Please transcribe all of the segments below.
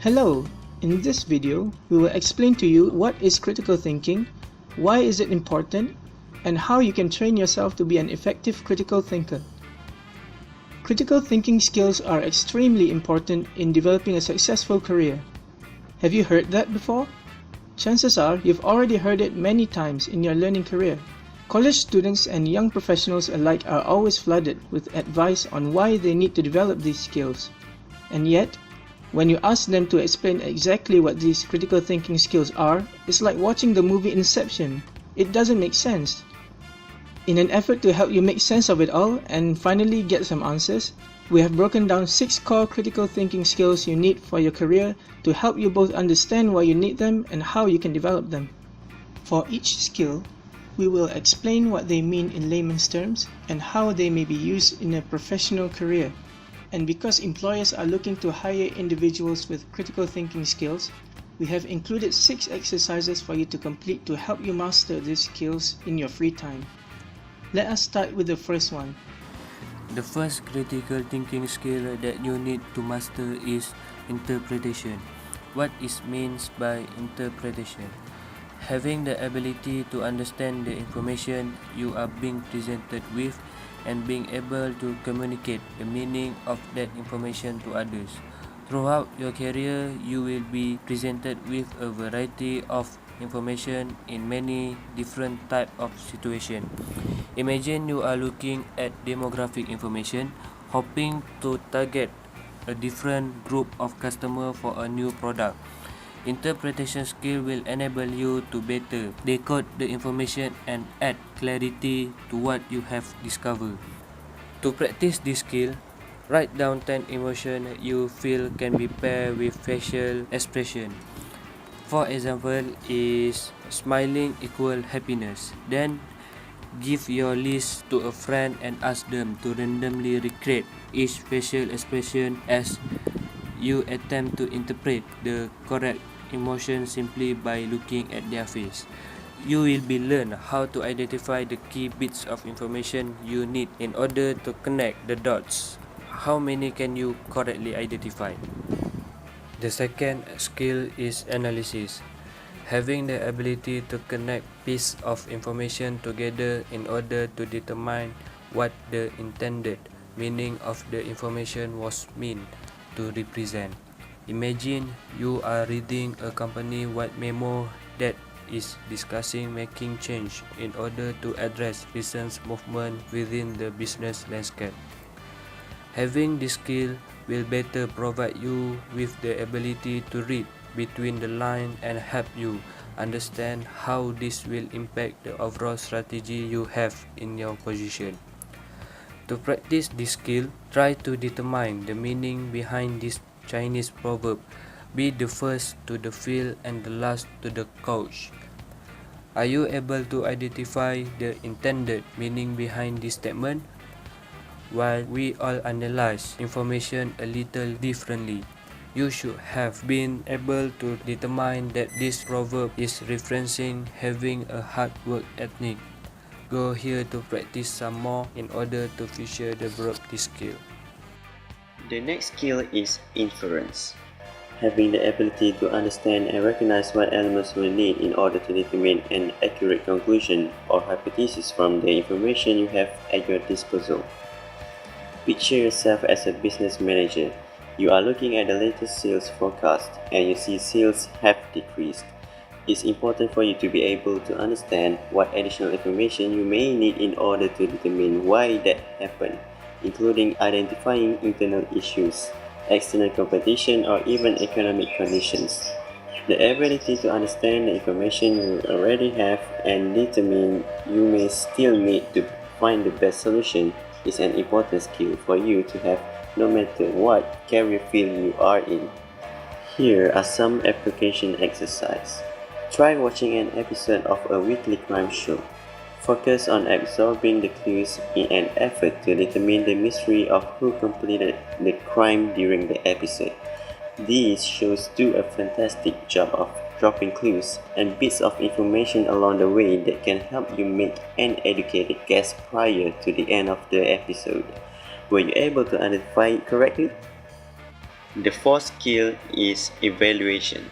Hello, in this video, we will explain to you what is critical thinking, why is it important, and how you can train yourself to be an effective critical thinker. Critical thinking skills are extremely important in developing a successful career. Have you heard that before? Chances are you've already heard it many times in your learning career. College students and young professionals alike are always flooded with advice on why they need to develop these skills. And yet, when you ask them to explain exactly what these critical thinking skills are, it's like watching the movie Inception. It doesn't make sense. In an effort to help you make sense of it all and finally get some answers, we have broken down 6 core critical thinking skills you need for your career to help you both understand why you need them and how you can develop them. For each skill, we will explain what they mean in layman's terms and how they may be used in a professional career. And because employers are looking to hire individuals with critical thinking skills, we have included 6 exercises for you to complete to help you master these skills in your free time. Let us start with the first one. The first critical thinking skill that you need to master is interpretation. What is meant by interpretation? Having the ability to understand the information you are being presented with and being able to communicate the meaning of that information to others. Throughout your career, you will be presented with a variety of information in many different types of situations. Imagine you are looking at demographic information, hoping to target a different group of customers for a new product. Interpretation skill will enable you to better decode the information and add clarity to what you have discovered. To practice this skill, write down 10 emotions you feel can be paired with facial expression. For example, is smiling equal happiness? Then give your list to a friend and ask them to randomly recreate each facial expression as you attempt to interpret the correct emotion simply by looking at their face. You will be learn how to identify the key bits of information you need in order to connect the dots. How many can you correctly identify? The second skill is analysis. Having the ability to connect pieces of information together in order to determine what the intended meaning of the information was meant to represent. Imagine you are reading a company-wide memo that is discussing making change in order to address recent movement within the business landscape. Having this skill will better provide you with the ability to read between the lines and help you understand how this will impact the overall strategy you have in your position. To practice this skill, try to determine the meaning behind this Chinese proverb, be the first to the field and the last to the couch. Are you able to identify the intended meaning behind this statement? While we all analyze information a little differently, you should have been able to determine that this proverb is referencing having a hard work ethic. Go here to practice some more in order to further develop this skill. The next skill is inference. Having the ability to understand and recognize what elements we need in order to determine an accurate conclusion or hypothesis from the information you have at your disposal. Picture yourself as a business manager. You are looking at the latest sales forecast and you see sales have decreased. It's important for you to be able to understand what additional information you may need in order to determine why that happened, including identifying internal issues, external competition, or even economic conditions. The ability to understand the information you already have and determine you may still need to find the best solution is an important skill for you to have no matter what career field you are in. Here are some application exercises. Try watching an episode of a weekly crime show. Focus on absorbing the clues in an effort to determine the mystery of who completed the crime during the episode. These shows do a fantastic job of dropping clues and bits of information along the way that can help you make an educated guess prior to the end of the episode. Were you able to identify it correctly? The fourth skill is evaluation.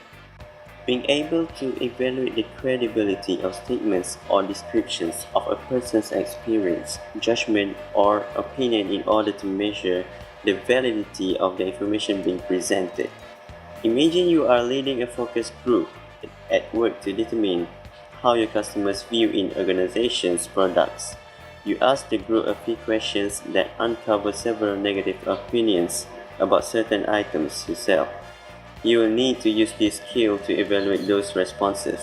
Being able to evaluate the credibility of statements or descriptions of a person's experience, judgment, or opinion in order to measure the validity of the information being presented. Imagine you are leading a focus group at work to determine how your customers view in organization's products. You ask the group a few questions that uncover several negative opinions about certain items you sell. You will need to use this skill to evaluate those responses,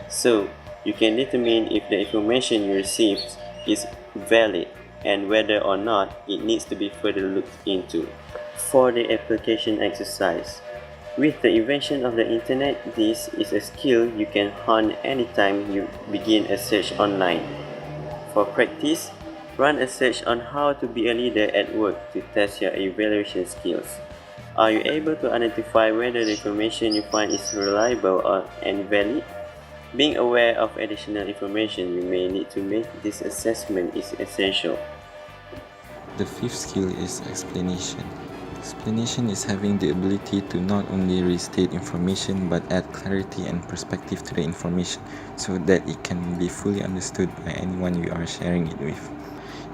so you can determine if the information you received is valid and whether or not it needs to be further looked into. For the application exercise, with the invention of the internet, this is a skill you can hone anytime you begin a search online. For practice, run a search on how to be a leader at work to test your evaluation skills. Are you able to identify whether the information you find is reliable and valid? Being aware of additional information you may need to make this assessment is essential. The fifth skill is explanation. Explanation is having the ability to not only restate information but add clarity and perspective to the information so that it can be fully understood by anyone you are sharing it with.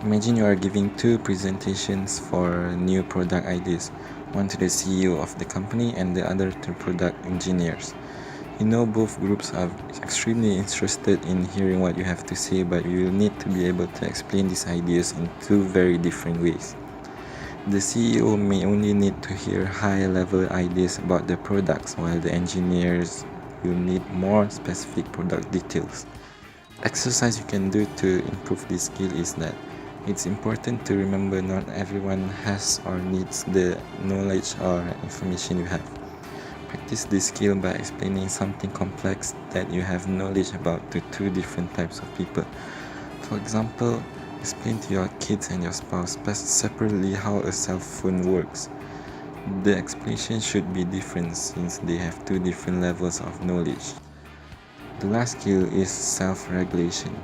Imagine you are giving two presentations for new product ideas, one to the CEO of the company and the other to product engineers. You know both groups are extremely interested in hearing what you have to say, but you will need to be able to explain these ideas in two very different ways. The CEO may only need to hear high-level ideas about the products, while the engineers will need more specific product details. Exercise you can do to improve this skill is that it's important to remember not everyone has or needs the knowledge or information you have. Practice this skill by explaining something complex that you have knowledge about to two different types of people. For example, explain to your kids and your spouse separately how a cell phone works. The explanation should be different since they have two different levels of knowledge. The last skill is self-regulation.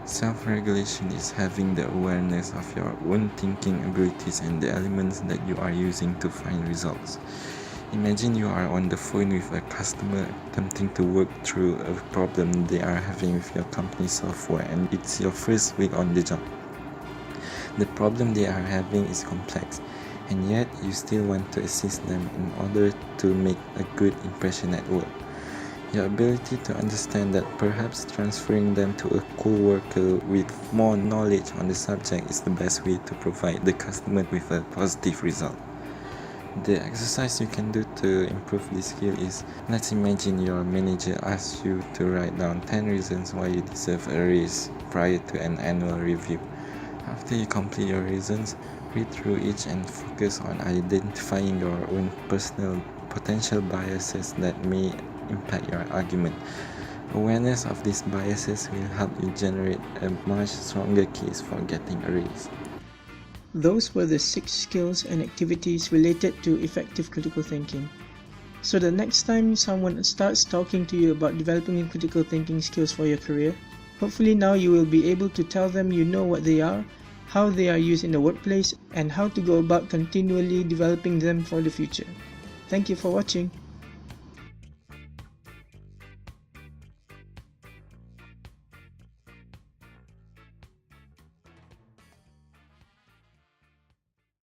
Self-regulation is having the awareness of your own thinking abilities and the elements that you are using to find results. Imagine you are on the phone with a customer attempting to work through a problem they are having with your company's software, and it's your first week on the job. The problem they are having is complex, and yet you still want to assist them in order to make a good impression at work. Your ability to understand that perhaps transferring them to a co-worker with more knowledge on the subject is the best way to provide the customer with a positive result. The exercise you can do to improve this skill is, let's imagine your manager asks you to write down 10 reasons why you deserve a raise prior to an annual review. After you complete your reasons, read through each and focus on identifying your own personal potential biases that may impact your argument. Awareness of these biases will help you generate a much stronger case for getting a raise. Those were the 6 skills and activities related to effective critical thinking. So the next time someone starts talking to you about developing critical thinking skills for your career, hopefully now you will be able to tell them you know what they are, how they are used in the workplace, and how to go about continually developing them for the future. Thank you for watching.